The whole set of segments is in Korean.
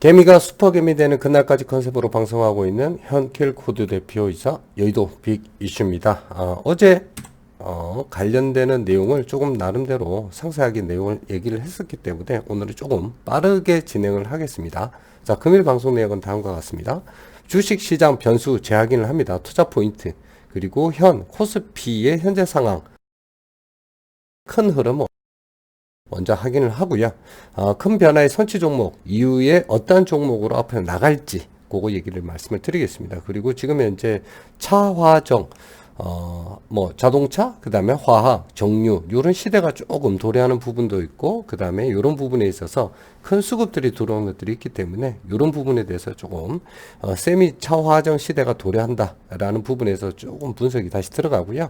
개미가 슈퍼개미 되는 그날까지 컨셉으로 방송하고 있는 현킬코드 대표이사 여의도 빅 이슈입니다. 어제 관련되는 내용을 조금 나름대로 상세하게 내용을 얘기를 했었기 때문에 오늘은 조금 빠르게 진행을 하겠습니다. 자, 금일 방송 내용은 다음과 같습니다. 주식시장 변수 재확인을 합니다. 투자 포인트, 그리고 현 코스피의 현재 상황, 큰 흐름은 먼저 확인을 하고요. 큰 변화의 선취 종목 이후에 어떤 종목으로 앞으로 나갈지 그거 얘기를 말씀을 드리겠습니다. 그리고 지금 현재 차화정, 자동차, 그 다음에 화학, 정유, 이런 시대가 조금 도래하는 부분도 있고, 그 다음에 이런 부분에 있어서 큰 수급들이 들어오는 것들이 있기 때문에 이런 부분에 대해서 조금 세미 차화정 시대가 도래한다라는 부분에서 조금 분석이 다시 들어가고요.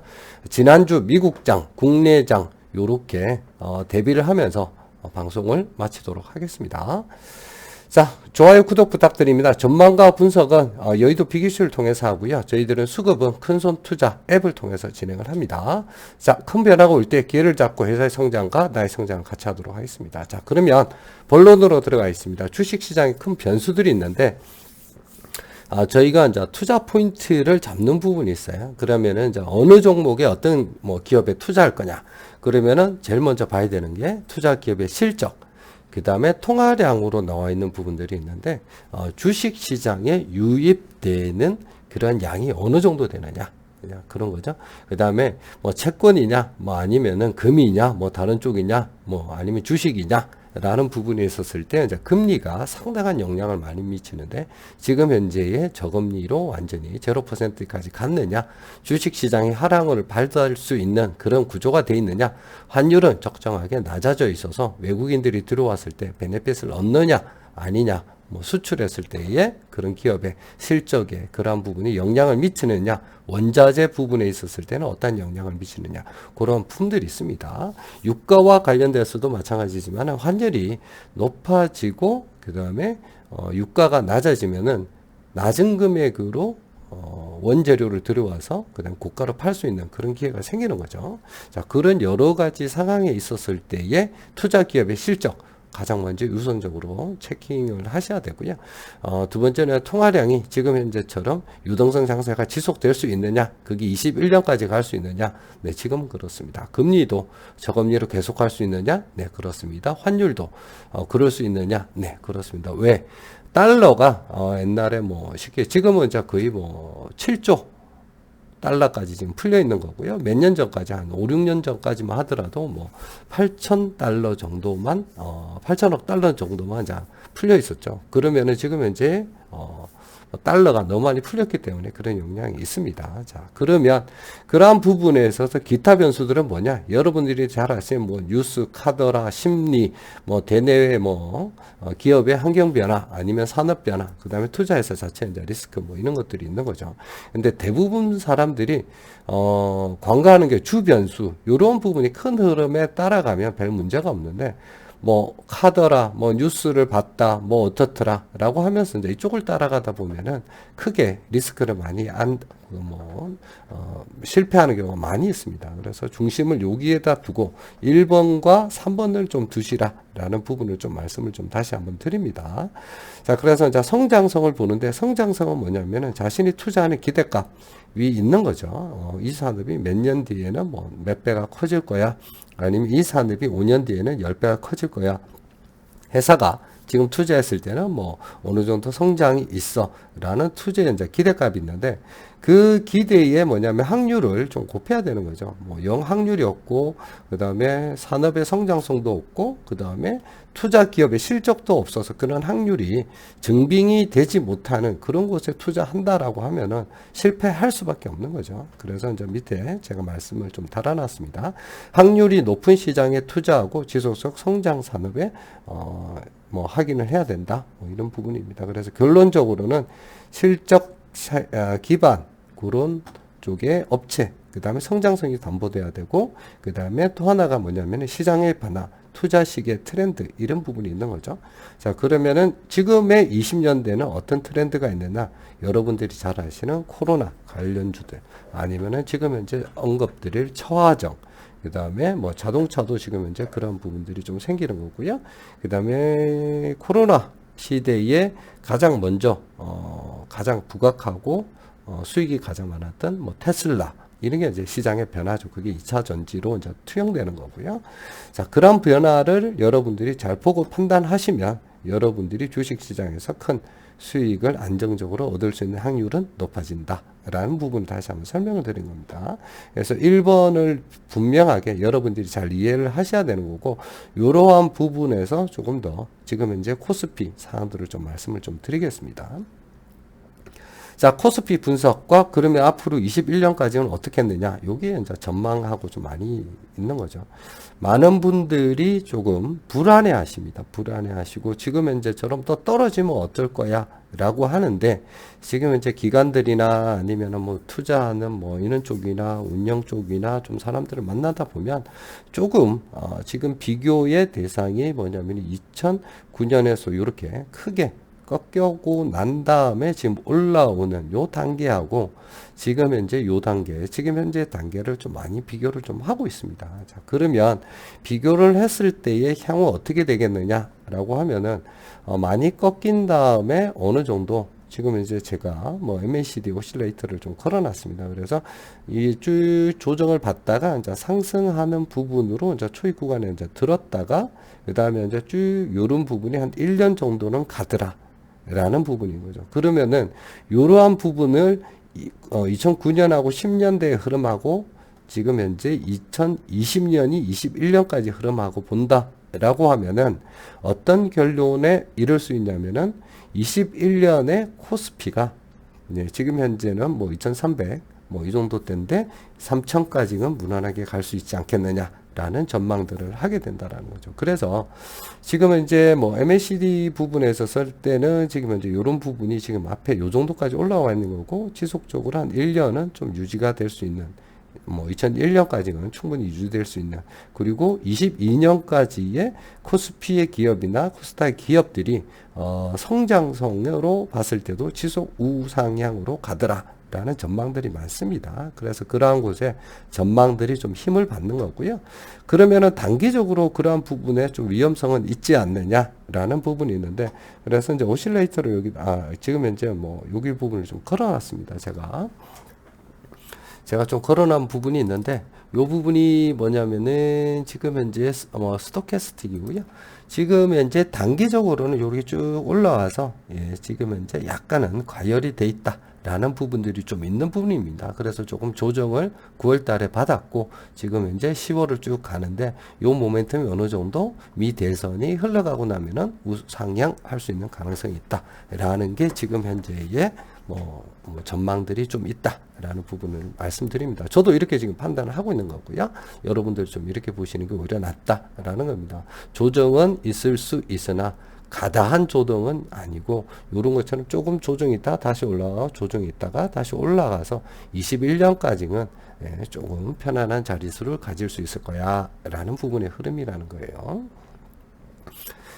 지난주 미국장, 국내장 요렇게 대비를 하면서 방송을 마치도록 하겠습니다. 자, 좋아요, 구독 부탁드립니다. 전망과 분석은 여의도 빅이슈를 통해서 하고요. 저희들은 수급은 큰손 투자 앱을 통해서 진행을 합니다. 자, 큰 변화가 올 때 기회를 잡고 회사의 성장과 나의 성장을 같이 하도록 하겠습니다. 자, 그러면 본론으로 들어가 있습니다. 주식시장에 큰 변수들이 있는데 저희가 이제 투자 포인트를 잡는 부분이 있어요. 그러면은 이제 어느 종목에 어떤 기업에 투자할 거냐. 그러면은 제일 먼저 봐야 되는 게 투자 기업의 실적, 그 다음에 통화량으로 나와 있는 부분들이 있는데, 주식 시장에 유입되는 그런 양이 어느 정도 되느냐. 그냥 그런 거죠. 그 다음에 채권이냐, 아니면은 금이냐, 다른 쪽이냐, 아니면 주식이냐. 라는 부분에 있었을 때 이제 금리가 상당한 영향을 많이 미치는데, 지금 현재의 저금리로 완전히 0%까지 갔느냐, 주식시장의 하락을 발휘할 수 있는 그런 구조가 돼 있느냐, 환율은 적정하게 낮아져 있어서 외국인들이 들어왔을 때 베네핏을 얻느냐 아니냐, 수출했을 때의 그런 기업의 실적에 그러한 부분이 영향을 미치느냐, 원자재 부분에 있었을 때는 어떤 영향을 미치느냐, 그런 품들이 있습니다. 유가와 관련돼서도 마찬가지지만 환율이 높아지고 그 다음에 유가가 낮아지면은 낮은 금액으로 원재료를 들여와서 그다음 고가로 팔 수 있는 그런 기회가 생기는 거죠. 자, 그런 여러 가지 상황에 있었을 때의 투자 기업의 실적 가장 먼저 우선적으로 체킹을 하셔야 되고요. 두 번째는 통화량이 지금 현재처럼 유동성 장세가 지속될 수 있느냐, 그게 21년까지 갈 수 있느냐, 네, 지금은 그렇습니다. 금리도 저금리로 계속할 수 있느냐, 네, 그렇습니다. 환율도 그럴 수 있느냐, 네, 그렇습니다. 왜? 달러가 옛날에 쉽게 지금은 이제 거의 7조 달러까지 지금 풀려 있는 거고요. 몇 년 전까지 한 5, 6년 전까지만 하더라도 8,000달러 정도만 8천억 달러 정도만 이제 풀려 있었죠. 그러면은 지금 현재 달러가 너무 많이 풀렸기 때문에 그런 영향이 있습니다. 자, 그러면 그러한 부분에 있어서 기타 변수들은 뭐냐? 여러분들이 잘 아시는 뉴스, 카더라, 심리, 대내외 기업의 환경 변화, 아니면 산업 변화, 그 다음에 투자회사 자체 이제 리스크 이런 것들이 있는 거죠. 근데 대부분 사람들이 관가하는 게 주변수, 요런 부분이 큰 흐름에 따라가면 별 문제가 없는데, 카더라, 뉴스를 봤다, 어떻더라, 라고 하면서 이제 이쪽을 따라가다 보면은 크게 리스크를 많이 실패하는 경우가 많이 있습니다. 그래서 중심을 여기에다 두고 1번과 3번을 좀 두시라라는 부분을 좀 말씀을 좀 다시 한번 드립니다. 자, 그래서 이제 성장성을 보는데, 성장성은 뭐냐면은 자신이 투자하는 기대값 위 있는 거죠. 이 산업이 몇 년 뒤에는 몇 배가 커질 거야. 아니면 이 산업이 5년 뒤에는 10배가 커질 거야. 회사가 지금 투자했을 때는 어느 정도 성장이 있어 라는 투자의 이제 기대값이 있는데, 그 기대에 뭐냐면 확률을 좀 곱해야 되는 거죠. 0 확률이 없고, 그 다음에 산업의 성장성도 없고, 그 다음에 투자 기업의 실적도 없어서 그런 확률이 증빙이 되지 못하는 그런 곳에 투자한다라고 하면은 실패할 수밖에 없는 거죠. 그래서 이제 밑에 제가 말씀을 좀 달아놨습니다. 확률이 높은 시장에 투자하고 지속적 성장 산업에 확인을 해야 된다. 이런 부분입니다. 그래서 결론적으로는 실적 기반 그런 쪽의 업체, 그 다음에 성장성이 담보돼야 되고, 그 다음에 또 하나가 뭐냐면 시장의 변화, 투자식의 트렌드, 이런 부분이 있는 거죠. 자, 그러면은 지금의 20년대는 어떤 트렌드가 있느냐? 여러분들이 잘 아시는 코로나 관련주들, 아니면은 지금 현재 언급드릴 처화정, 그 다음에 자동차도 지금 현재 그런 부분들이 좀 생기는 거고요. 그 다음에 코로나 시대에 가장 먼저 가장 부각하고 수익이 가장 많았던 뭐 테슬라 이런 게 이제 시장의 변화죠. 그게 2차 전지로 이제 투영되는 거고요. 자, 그런 변화를 여러분들이 잘 보고 판단하시면 여러분들이 주식시장에서 큰 수익을 안정적으로 얻을 수 있는 확률은 높아진다 라는 부분을 다시 한번 설명을 드린 겁니다. 그래서 1번을 분명하게 여러분들이 잘 이해를 하셔야 되는 거고, 이러한 부분에서 조금 더 지금 현재 코스피 사항들을 좀 말씀을 좀 드리겠습니다. 자, 코스피 분석과 그러면 앞으로 21년까지는 어떻게 했느냐, 요게 이제 전망하고 좀 많이 있는 거죠. 많은 분들이 조금 불안해 하십니다. 불안해 하시고, 지금 현재처럼 또 떨어지면 어떨 거야 라고 하는데, 지금 현재 기관들이나 아니면 뭐 투자하는 뭐 이런 쪽이나 운영 쪽이나 좀 사람들을 만나다 보면 조금 지금 비교의 대상이 뭐냐면 2009년에서 이렇게 크게 꺾여고 난 다음에 지금 올라오는 요 단계하고 지금 현재 요 단계, 지금 현재 단계를 좀 많이 비교를 좀 하고 있습니다. 자, 그러면 비교를 했을 때의 향후 어떻게 되겠느냐라고 하면은 많이 꺾인 다음에 어느 정도 지금 이제 제가 뭐 MACD 오실레이터를 좀 걸어놨습니다. 그래서 이 쭉 조정을 받다가 이제 상승하는 부분으로 이제 초입 구간에 이제 들었다가 그 다음에 이제 쭉 요런 부분이 한 1년 정도는 가더라. 라는 부분인 거죠. 그러면은 이러한 부분을 2009년하고 10년대의 흐름하고 지금 현재 2020년이 21년까지 흐름하고 본다라고 하면은 어떤 결론에 이를 수 있냐면은 21년에 코스피가 지금 현재는 뭐 2300 뭐 이 정도 때인데 3000까지는 무난하게 갈 수 있지 않겠느냐 라는 전망들을 하게 된다라는 거죠. 그래서 지금 이제 뭐 MACD 부분에서 쓸 때는 지금 이제 이런 부분이 지금 앞에 요 정도까지 올라와 있는 거고, 지속적으로 한 1년은 좀 유지가 될 수 있는, 뭐 2001년까지는 충분히 유지될 수 있는, 그리고 22년까지의 코스피의 기업이나 코스닥의 기업들이 성장성으로 봤을 때도 지속 우상향으로 가더라 라는 전망들이 많습니다. 그래서 그러한 곳에 전망들이 좀 힘을 받는 거고요. 그러면은 단기적으로 그러한 부분에 좀 위험성은 있지 않느냐라는 부분이 있는데, 그래서 이제 오실레이터를 여기 지금 현재 뭐 여기 부분을 좀 걸어놨습니다. 제가 좀 걸어놓은 부분이 있는데, 요 부분이 뭐냐면은 지금 현재 스토캐스틱이고요. 지금 현재 단기적으로는 여기 쭉 올라와서 지금 현재 약간은 과열이 돼 있다 라는 부분들이 좀 있는 부분입니다. 그래서 조금 조정을 9월 달에 받았고 지금 현재 10월을 쭉 가는데, 요 모멘텀이 어느 정도 미 대선이 흘러가고 나면은 우상향 할 수 있는 가능성이 있다 라는 게 지금 현재의 뭐 전망들이 좀 있다라는 부분을 말씀드립니다. 저도 이렇게 지금 판단을 하고 있는 거고요. 여러분들 좀 이렇게 보시는 게 오히려 낫다라는 겁니다. 조정은 있을 수 있으나 가다한 조정은 아니고, 이런 것처럼 조금 조정이 있다 다시 올라가 조정이 있다가 다시 올라가서 21년까지는 조금 편안한 자릿수를 가질 수 있을 거야 라는 부분의 흐름이라는 거예요.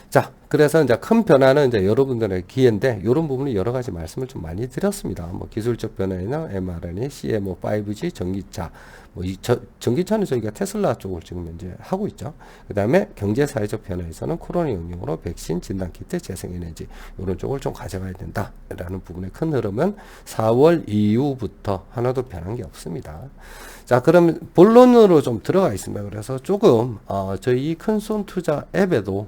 자, 그래서 이제 큰 변화는 이제 여러분들의 기회인데, 이런 부분이 여러 가지 말씀을 좀 많이 드렸습니다. 뭐 기술적 변화나 mRNA, CMO, 5G, 전기차, 뭐 전기차는 저희가 테슬라 쪽을 지금 현재 하고 있죠. 그 다음에 경제 사회적 변화에서는 코로나 영역으로 백신, 진단키트, 재생에너지 이런 쪽을 좀 가져가야 된다라는 부분의 큰 흐름은 4월 이후부터 하나도 변한 게 없습니다. 자, 그럼 본론으로 좀 들어가 있습니다. 그래서 조금 저희 큰손 투자 앱에도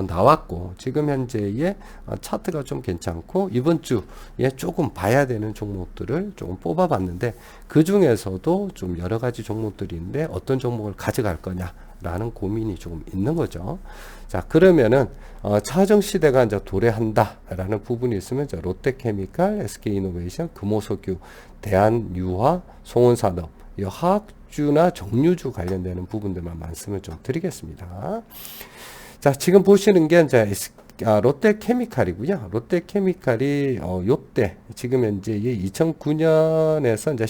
나왔고, 지금 현재의 차트가 좀 괜찮고, 이번 주에 조금 봐야 되는 종목들을 조금 뽑아 봤는데, 그 중에서도 좀 여러 가지 종목들이 있는데 어떤 종목을 가져갈 거냐 라는 고민이 조금 있는 거죠. 자, 그러면은 차정 시대가 이제 도래한다 라는 부분이 있으면 이제 롯데케미칼, SK이노베이션, 금호석유, 대한유화, 송원산업, 이 화학주나 정유주 관련되는 부분들만 말씀을 좀 드리겠습니다. 자, 지금 보시는 게 이제 롯데케미칼이고요. 롯데케미칼이 요때 지금 현재 2009년에서 이제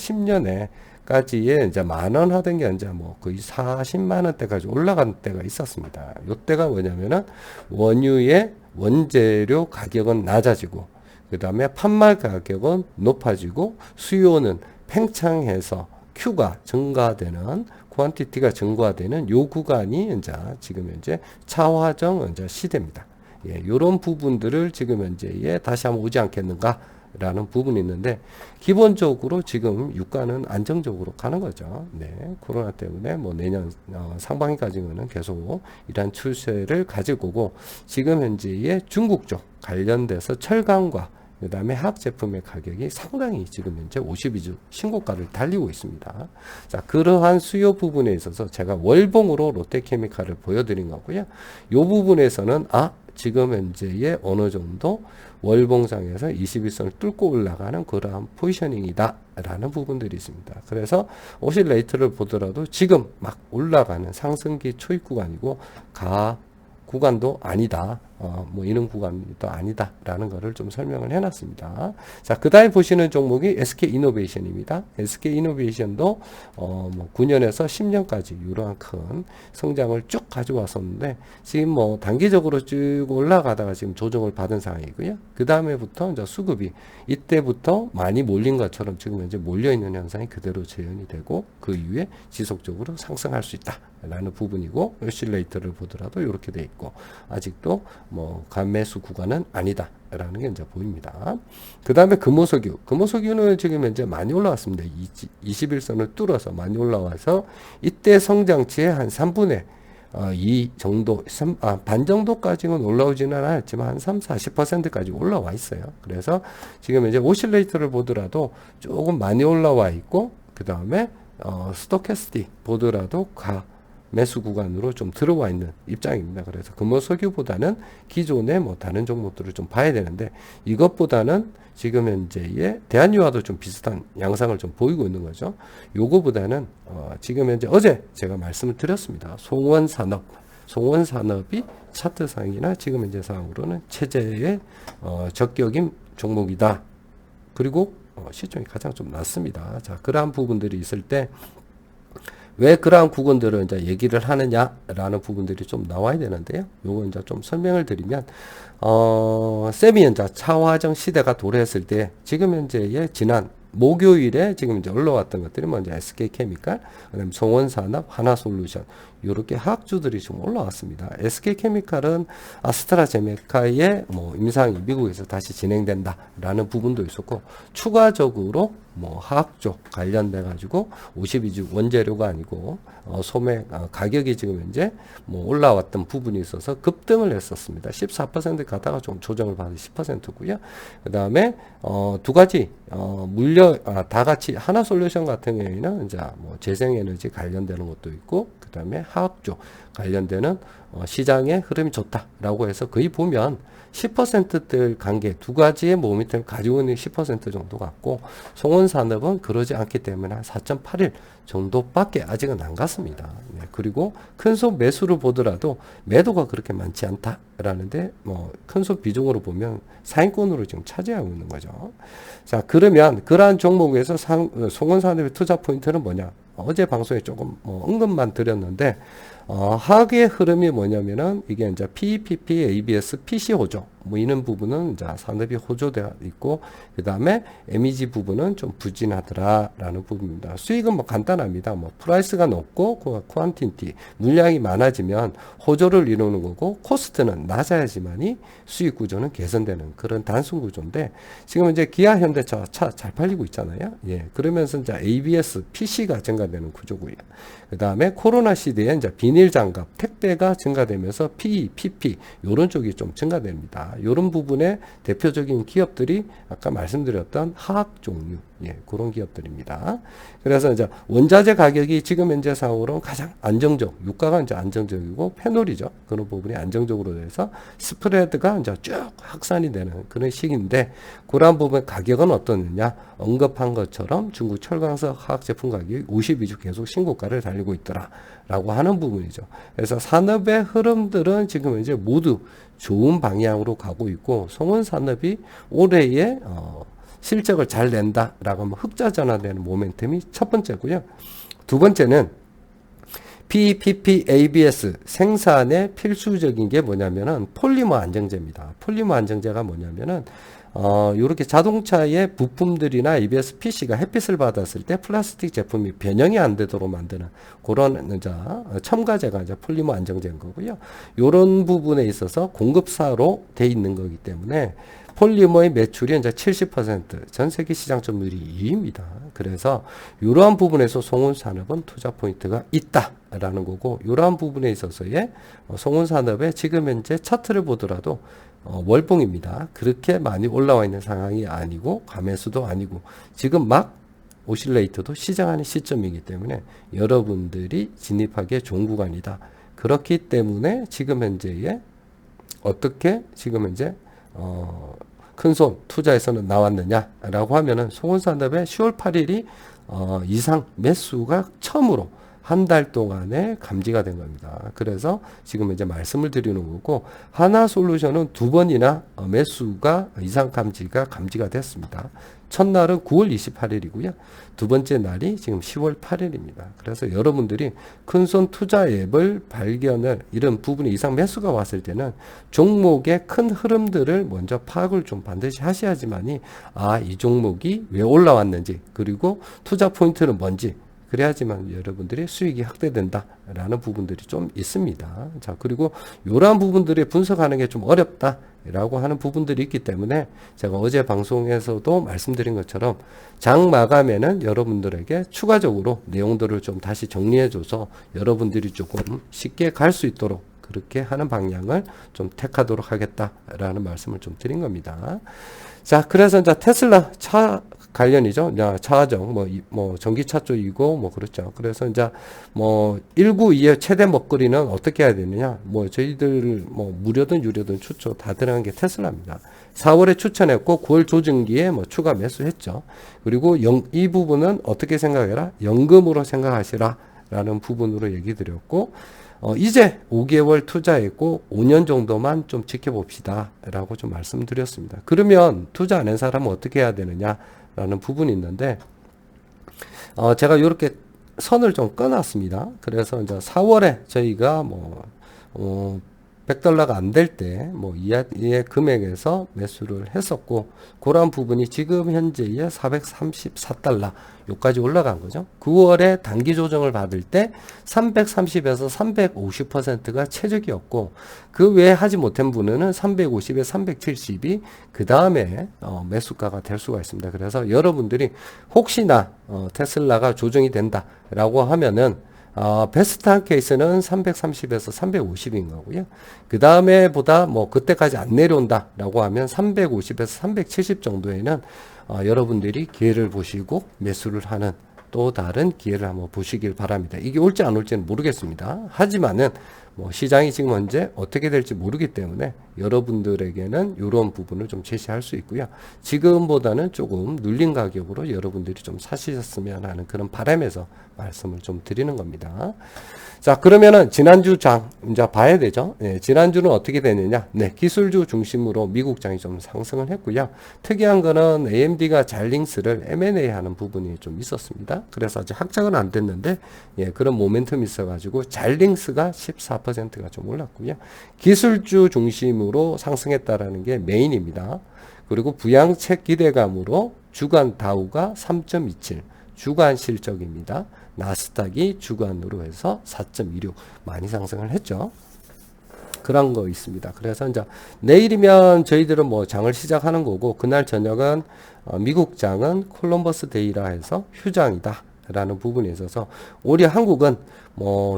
10년에까지의 이제 만원 하던 게 이제 뭐 거의 40만 원대까지 올라간 때가 있었습니다. 요때가 뭐냐면은 원유의 원재료 가격은 낮아지고, 그 다음에 판말 가격은 높아지고, 수요는 팽창해서 Q가 증가되는, 퀀티티가 증가되는 요 구간이 이제 지금 현재 차화정 이제 시대입니다. 예, 요런 부분들을 지금 현재에 다시 한번 오지 않겠는가 라는 부분이 있는데, 기본적으로 지금 유가는 안정적으로 가는 거죠. 네, 코로나 때문에 뭐 내년 상반기까지는 계속 이러한 추세를 가질 거고, 지금 현재의 중국 쪽 관련돼서 철강과 그 다음에 화학 제품의 가격이 상당히 지금 현재 52주 신고가를 달리고 있습니다. 자, 그러한 수요 부분에 있어서 제가 월봉으로 롯데케미칼을 보여드린 거고요. 이 부분에서는 지금 현재의 어느 정도 월봉상에서 21선을 뚫고 올라가는 그러한 포지셔닝이다 라는 부분들이 있습니다. 그래서 오실레이터를 보더라도 지금 막 올라가는 상승기 초입 구간이고 구간도 아니다. 뭐 이런 구간도 아니다. 라는 거를 좀 설명을 해놨습니다. 자, 그 다음에 보시는 종목이 SK이노베이션입니다. SK이노베이션도 뭐 9년에서 10년까지 이러한 큰 성장을 쭉 가지고 왔었는데, 지금 뭐 단기적으로 쭉 올라가다가 지금 조정을 받은 상황이고요. 그 다음에부터 이제 수급이 이때부터 많이 몰린 것처럼 지금 현재 몰려있는 현상이 그대로 재현이 되고, 그 이후에 지속적으로 상승할 수 있다. 라는 부분이고, 오실레이터를 보더라도 이렇게 돼 있고, 아직도 뭐 감매수 구간은 아니다 라는 게 이제 보입니다. 그 다음에 금호석유는 지금 현재 많이 올라왔습니다. 21선을 뚫어서 많이 올라와서 이때 성장치의 한 3분의 2 정도, 반 정도까지는 올라오지는 않았지만 한 40%까지 올라와 있어요. 그래서 지금 이제 오실레이터를 보더라도 조금 많이 올라와 있고, 그 다음에 스토캐스틱 보더라도 매수 구간으로 좀 들어와 있는 입장입니다. 그래서 금호석유보다는 기존의 뭐 다른 종목들을 좀 봐야 되는데, 이것보다는 지금 현재의 대한유화도 좀 비슷한 양상을 좀 보이고 있는 거죠. 요거보다는 지금 현재 어제 제가 말씀을 드렸습니다. 송원산업이 차트상이나 지금 현재 상으로는 체제의 적격인 종목이다. 그리고 시총이 가장 좀 낮습니다. 자, 그러한 부분들이 있을 때 왜 그러한 구간들을 이제 얘기를 하느냐라는 부분들이 좀 나와야 되는데요. 요거 이제 좀 설명을 드리면, 세미연자 차화정 시대가 도래했을 때, 지금 현재의 지난 목요일에 지금 이제 올라왔던 것들이 먼저 SK케미칼, 그다음에 송원산업, 하나솔루션, 요렇게 화학주들이 좀 올라왔습니다. SK케미칼은 아스트라제네카의 뭐 임상이 미국에서 다시 진행된다라는 부분도 있었고, 추가적으로 뭐 화학 쪽 관련돼 가지고 52주 원재료가 아니고 소매 가격이 지금 현재 뭐 올라왔던 부분이 있어서 급등을 했었습니다. 14% 가다가 좀 조정을 받은 10%고요. 그다음에 두 가지 다 같이 하나솔루션 같은 경우에는 이제 뭐 재생에너지 관련되는 것도 있고, 그다음에 화학 쪽 관련되는 시장의 흐름이 좋다라고 해서 거의 보면 10%대 관계 두 가지의 모멘텀을 가지고 있는 10% 정도 같고, 송원산업은 그러지 않기 때문에 한 4.81 정도밖에 아직은 안 갔습니다. 네, 그리고 큰손 매수를 보더라도 매도가 그렇게 많지 않다라는데, 뭐 큰손 비중으로 보면 상위권으로 지금 차지하고 있는 거죠. 자, 그러면 그러한 종목에서 송원산업의 투자 포인트는 뭐냐? 어제 방송에 조금 언급만 드렸는데, 화학의 흐름이 뭐냐면은 이게 이제 PEPP, ABS, PC 호조 뭐 이런 부분은 이제 산업이 호조되어 있고, 그 다음에 MEG 부분은 좀 부진하더라라는 부분입니다. 수익은 뭐 간단합니다. 뭐 프라이스가 높고 퀀티티 물량이 많아지면 호조를 이루는 거고, 코스트는 낮아야지만이 수익 구조는 개선되는 그런 단순 구조인데, 지금 이제 기아 현대차 차 잘 팔리고 있잖아요. 예, 그러면서 이제 ABS, PC가 증가되는 구조고요. 그 다음에 코로나 시대에 이제 비닐 장갑, 택배가 증가되면서 PE, PP 이런 쪽이 좀 증가됩니다. 이런 부분에 대표적인 기업들이 아까 말씀드렸던 화학 종류, 예, 그런 기업들입니다. 그래서 이제 원자재 가격이 지금 현재 상으로 가장 유가가 이제 안정적이고, 페놀이죠. 그런 부분이 안정적으로 돼서 스프레드가 이제 쭉 확산이 되는 그런 시기인데, 그러한 부분 가격은 어떻느냐? 언급한 것처럼 중국 철강석 화학 제품 가격이 52주 계속 신고가를 달리고 있더라라고 하는 부분이죠. 그래서 산업의 흐름들은 지금 이제 모두 좋은 방향으로 가고 있고, 송원산업이 올해의 실적을 잘 낸다라고 하면 흑자 전환되는 모멘텀이 첫 번째고요. 두 번째는 BPP, ABS 생산에 필수적인 게 뭐냐면은 폴리머 안정제입니다. 폴리머 안정제가 뭐냐면은 요렇게 자동차의 부품들이나 ABS PC가 햇빛을 받았을 때 플라스틱 제품이 변형이 안 되도록 만드는 그런 첨가제가 이제 폴리머 안정제인 거고요. 요런 부분에 있어서 공급사로 돼 있는 거기 때문에 폴리머의 매출이 이제 70% 전 세계 시장 점유율이 2위입니다. 그래서 이러한 부분에서 송훈산업은 투자 포인트가 있다라는 거고, 이러한 부분에 있어서의 송훈산업의 지금 현재 차트를 보더라도 월봉입니다. 그렇게 많이 올라와 있는 상황이 아니고 과매수도 아니고 지금 막 오실레이터도 시작하는 시점이기 때문에 여러분들이 진입하기에 좋은 구간이다. 그렇기 때문에 지금 현재의 어떻게 지금 현재 큰손 투자에서는 나왔느냐라고 하면은 송훈산업의 10월 8일이 이상 매수가 처음으로 한 달 동안에 감지가 된 겁니다. 그래서 지금 이제 말씀을 드리는 거고, 하나솔루션은 두 번이나 매수가 이상 감지가 됐습니다. 첫날은 9월 28일이고요. 두 번째 날이 지금 10월 8일입니다. 그래서 여러분들이 큰손 투자 앱을 발견을 이런 부분에 이상 매수가 왔을 때는 종목의 큰 흐름들을 먼저 파악을 좀 반드시 하셔야지만이 이 종목이 왜 올라왔는지, 그리고 투자 포인트는 뭔지, 그래야지만 여러분들이 수익이 확대된다라는 부분들이 좀 있습니다. 자, 그리고 이러한 부분들이 분석하는 게 좀 어렵다라고 하는 부분들이 있기 때문에 제가 어제 방송에서도 말씀드린 것처럼 장 마감에는 여러분들에게 추가적으로 내용들을 좀 다시 정리해줘서 여러분들이 조금 쉽게 갈 수 있도록 그렇게 하는 방향을 좀 택하도록 하겠다라는 말씀을 좀 드린 겁니다. 자, 그래서 이제 테슬라 차 관련이죠. 차하정, 전기차 쪽이고, 그렇죠. 그래서 이제, 192의 최대 먹거리는 어떻게 해야 되느냐. 저희들, 무료든 유료든 추천 다 들어간 게 테슬라입니다. 4월에 추천했고, 9월 조정기에 추가 매수했죠. 그리고 이 부분은 어떻게 생각해라? 연금으로 생각하시라. 라는 부분으로 얘기 드렸고, 이제 5개월 투자했고 5년 정도만 좀 지켜봅시다 라고 좀 말씀드렸습니다. 그러면 투자 안 한 사람은 어떻게 해야 되느냐 라는 부분이 있는데, 제가 이렇게 선을 좀 꺼놨습니다. 그래서 이제 4월에 저희가 $100가 안 될 때 이하의 금액에서 매수를 했었고, 그런 부분이 지금 현재의 $434 요까지 올라간 거죠. 9월에 단기 조정을 받을 때 330에서 350%가 최적이었고, 그 외에 하지 못한 분은 350에 370이 그 다음에 매수가가 될 수가 있습니다. 그래서 여러분들이 혹시나 테슬라가 조정이 된다라고 하면은 베스트한 케이스는 330에서 350인 거고요. 그 다음에 보다 그때까지 안 내려온다라고 하면 350에서 370 정도에는 여러분들이 기회를 보시고 매수를 하는 또 다른 기회를 한번 보시길 바랍니다. 이게 올지 안 올지는 모르겠습니다. 하지만은 시장이 지금 현재 어떻게 될지 모르기 때문에 여러분들에게는 이런 부분을 좀 제시할 수 있고요. 지금보다는 조금 눌린 가격으로 여러분들이 좀 사시셨으면 하는 그런 바람에서 말씀을 좀 드리는 겁니다. 자, 그러면은 지난주 장 이제 봐야 되죠. 네, 지난주는 어떻게 되느냐? 네, 기술주 중심으로 미국 장이 좀 상승을 했고요. 특이한 거는 AMD가 잘링스를 M&A 하는 부분이 좀 있었습니다. 그래서 아직 확정은 안 됐는데, 그런 모멘텀이 있어가지고 잘링스가 14%가 좀 올랐고요. 기술주 중심으로 상승했다라는 게 메인입니다. 그리고 부양책 기대감으로 주간 다우가 3.27 주간 실적입니다. 나스닥이 주간으로 해서 4.26 많이 상승을 했죠. 그런 거 있습니다. 그래서 이제 내일이면 저희들은 장을 시작하는 거고, 그날 저녁은 미국 장은 콜럼버스 데이라 해서 휴장이다 라는 부분에 있어서 오히려 한국은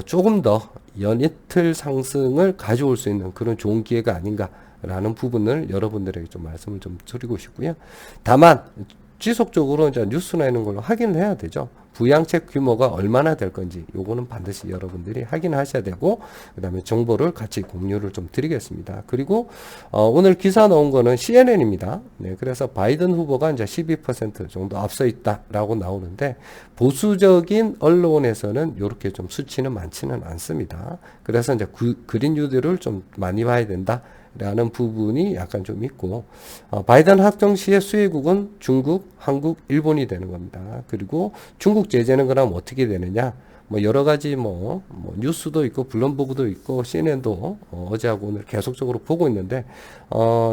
조금 더 연이틀 상승을 가져올 수 있는 그런 좋은 기회가 아닌가 라는 부분을 여러분들에게 좀 말씀을 좀 드리고 싶고요. 다만 지속적으로 이제 뉴스나 이런 걸로 확인을 해야 되죠. 부양책 규모가 얼마나 될 건지 요거는 반드시 여러분들이 확인하셔야 되고, 그 다음에 정보를 같이 공유를 좀 드리겠습니다. 그리고 오늘 기사 나온 거는 CNN입니다. 네, 그래서 바이든 후보가 이제 12% 정도 앞서 있다라고 나오는데, 보수적인 언론에서는 이렇게 좀 수치는 많지는 않습니다. 그래서 이제 그린 뉴딜을 좀 많이 봐야 된다 라는 부분이 약간 좀 있고, 바이든 확정 시의 수혜국은 중국, 한국, 일본이 되는 겁니다. 그리고 중국 제재는 그럼 어떻게 되느냐? 뭐 여러 가지 뭐 뉴스도 있고 블룸버그도 있고 CNN도 어제하고 오늘 계속적으로 보고 있는데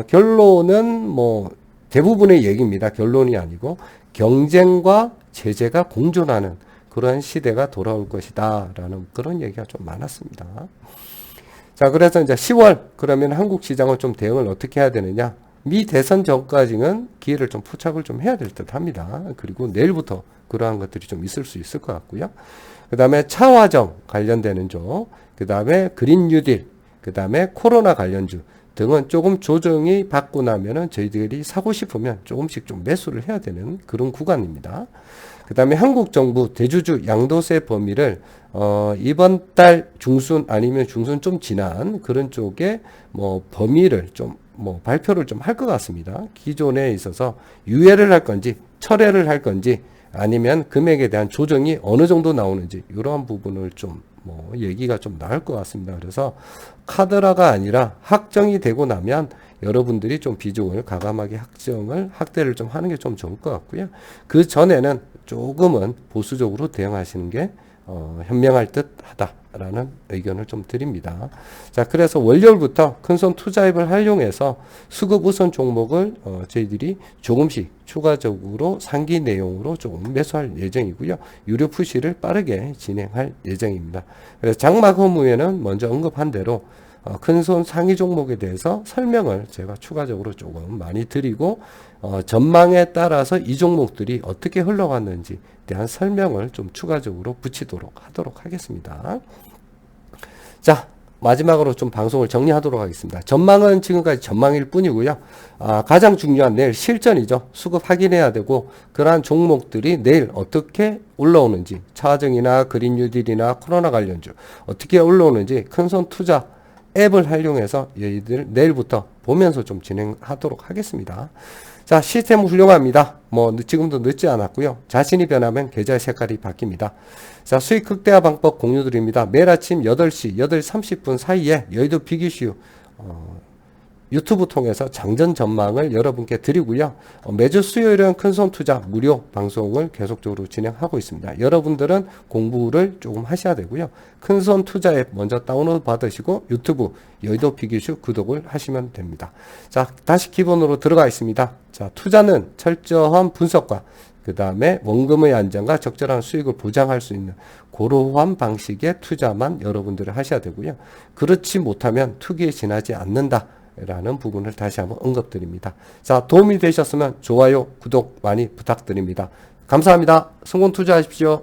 결론은 뭐 대부분의 얘기입니다. 결론이 아니고 경쟁과 제재가 공존하는 그런 시대가 돌아올 것이다 라는 그런 얘기가 좀 많았습니다. 자, 그래서 이제 10월 그러면 한국 시장은 좀 대응을 어떻게 해야 되느냐? 미 대선 전까지는 기회를 좀 포착을 좀 해야 될 듯 합니다. 그리고 내일부터 그러한 것들이 좀 있을 수 있을 것 같고요. 그 다음에 차화정 관련되는 쪽, 그 다음에 그린 뉴딜, 그 다음에 코로나 관련주 등은 조금 조정이 받고 나면은 저희들이 사고 싶으면 조금씩 좀 매수를 해야 되는 그런 구간입니다. 그 다음에 한국 정부 대주주 양도세 범위를 이번 달 중순 아니면 중순 좀 지난 그런 쪽에 뭐 범위를 좀 뭐 발표를 좀 할 것 같습니다. 기존에 있어서 유예를 할 건지 철회를 할 건지 아니면 금액에 대한 조정이 어느 정도 나오는지 이러한 부분을 좀 뭐 얘기가 좀 나올 것 같습니다. 그래서 카드라가 아니라 확정이 되고 나면 여러분들이 좀 비중을 가감하게 확대를 좀 하는 게 좀 좋을 것 같고요. 그 전에는 조금은 보수적으로 대응하시는 게 현명할 듯 하다라는 의견을 좀 드립니다. 자, 그래서 월요일부터 큰손 투자앱을 활용해서 수급 우선 종목을 저희들이 조금씩 추가적으로 상기 내용으로 조금 매수할 예정이고요. 유료 푸시를 빠르게 진행할 예정입니다. 그래서 장막 허무에는 먼저 언급한 대로 큰손 상위 종목에 대해서 설명을 제가 추가적으로 조금 많이 드리고 전망에 따라서 이 종목들이 어떻게 흘러갔는지 대한 설명을 좀 추가적으로 붙이도록 하도록 하겠습니다. 자, 마지막으로 좀 방송을 정리하도록 하겠습니다. 전망은 지금까지 전망일 뿐이고요. 가장 중요한 내일 실전이죠. 수급 확인해야 되고 그러한 종목들이 내일 어떻게 올라오는지 차화정이나 그린 뉴딜이나 코로나 관련주 어떻게 올라오는지 큰손 투자 앱을 활용해서 얘들 내일부터 보면서 좀 진행하도록 하겠습니다. 자, 시스템 훌륭합니다. 뭐 지금도 늦지 않았고요. 자신이 변하면 계좌의 색깔이 바뀝니다. 자, 수익 극대화 방법 공유드립니다. 매일 아침 8시, 8시 30분 사이에 여의도 비기슈 유튜브 통해서 장전 전망을 여러분께 드리고요. 매주 수요일은 큰손 투자 무료 방송을 계속적으로 진행하고 있습니다. 여러분들은 공부를 조금 하셔야 되고요. 큰손 투자 앱 먼저 다운로드 받으시고 유튜브 여의도 비기슈 구독을 하시면 됩니다. 자, 다시 기본으로 들어가 있습니다. 자, 투자는 철저한 분석과 그 다음에 원금의 안정과 적절한 수익을 보장할 수 있는 그러한 방식의 투자만 여러분들이 하셔야 되고요. 그렇지 못하면 투기에 지나지 않는다. 라는 부분을 다시 한번 언급드립니다. 자, 도움이 되셨으면 좋아요, 구독 많이 부탁드립니다. 감사합니다. 성공 투자하십시오.